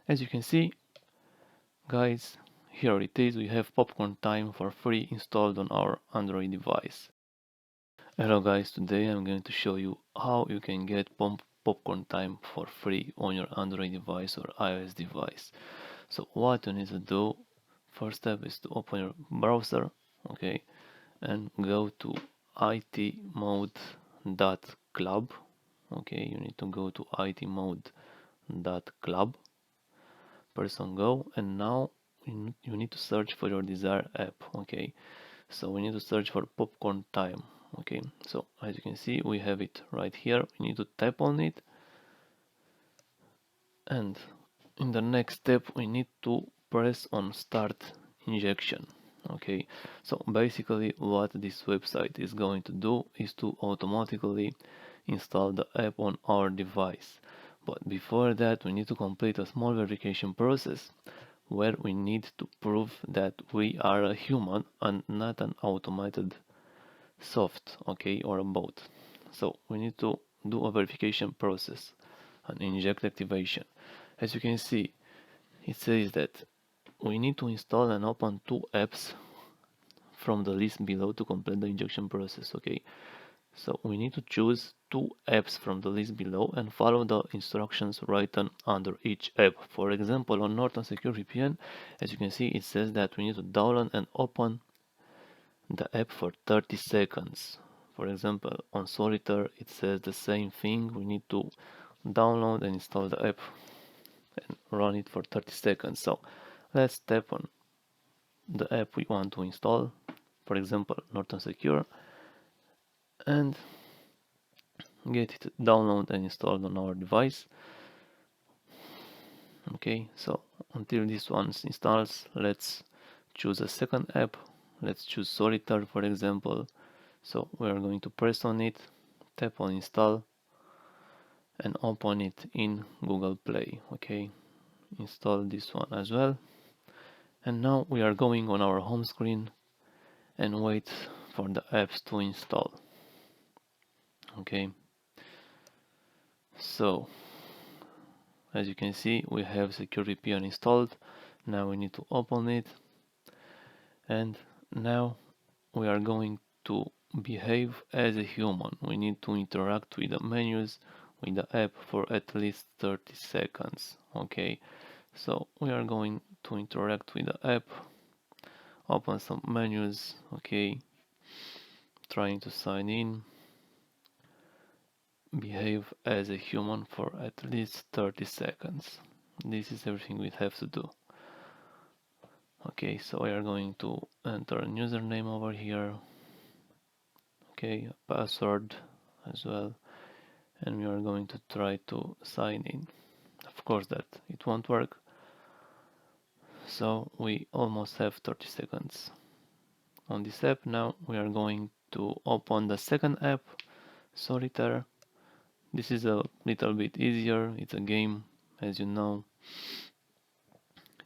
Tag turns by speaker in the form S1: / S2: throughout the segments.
S1: As you can see, guys, here it is. We have Popcorn Time for free installed on our Android device. Hello guys, today I'm going to show you how you can get Popcorn Time for free on your Android device or iOS device. So what you need to do, first step is to open your browser, okay, and go to itmode.club. Okay, you need to go to itmode.club, press on go, and now you need to search for your desired app. Okay, so we need to search for Popcorn Time. Okay, so as you can see, we have it right here. We need to tap on it, and in the next step we need to press on start injection. Okay, so basically what this website is going to do is to automatically install the app on our device. But before that, we need to complete a small verification process where we need to prove that we are a human and not an automated soft, okay, or a bot. So we need to do a verification process and inject activation. As you can see, it says that we need to install and open two apps from the list below to complete the injection process. Okay, so we need to choose two apps from the list below and follow the instructions written under each app. For example, on Norton Secure VPN, as you can see, it says that we need to download and open the app for 30 seconds. For example, on Solitaire, it says the same thing. We need to download and install the app and run it for 30 seconds. So let's tap on the app we want to install, for example, Norton Secure, and get it downloaded and installed on our device. Okay, so until this one installs, let's choose a second app. Let's choose Solitaire, for example. So we are going to press on it, tap on install, and open it in Google Play. Okay, install this one as well. And now we are going on our home screen and wait for the apps to install. Okay, so as you can see, we have Secure VPN installed. Now we need to open it, and now we are going to behave as a human. We need to interact with the menus with the app for at least 30 seconds. Okay, so we are going to interact with the app, open some menus. Okay, trying to sign in, behave as a human for at least 30 seconds. This is everything we have to do. Okay, so we are going to enter a username over here. Okay, a password as well, and we are going to try to sign in. Of course that it won't work, so we almost have 30 seconds on this app. Now we are going to open the second app, Solitaire. This is a little bit easier. It's a game, as you know,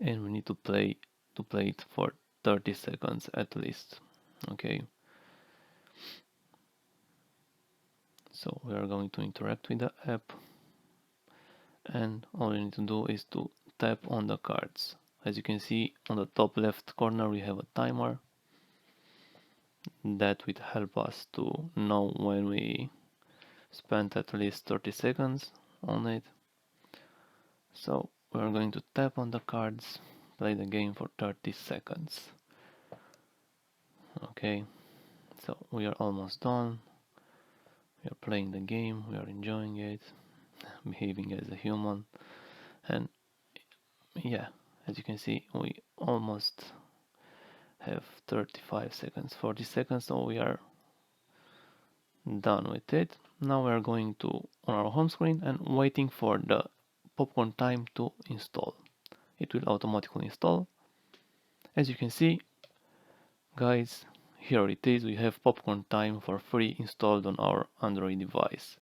S1: and we need to play it for 30 seconds at least. Okay, so we are going to interact with the app, and all you need to do is to tap on the cards. As you can see on the top left corner, we have a timer that will help us to know when we spent at least 30 seconds on it. So we are going to tap on the cards, play the game for 30 seconds. Okay, so we are almost done. We are playing the game, we are enjoying it, behaving as a human, and yeah, as you can see, we almost have 35 seconds, 40 seconds, so we are done with it. Now we are going to on our home screen and waiting for the Popcorn Time to install. It will automatically install. As you can see, guys, here it is. We have Popcorn Time for free installed on our Android device.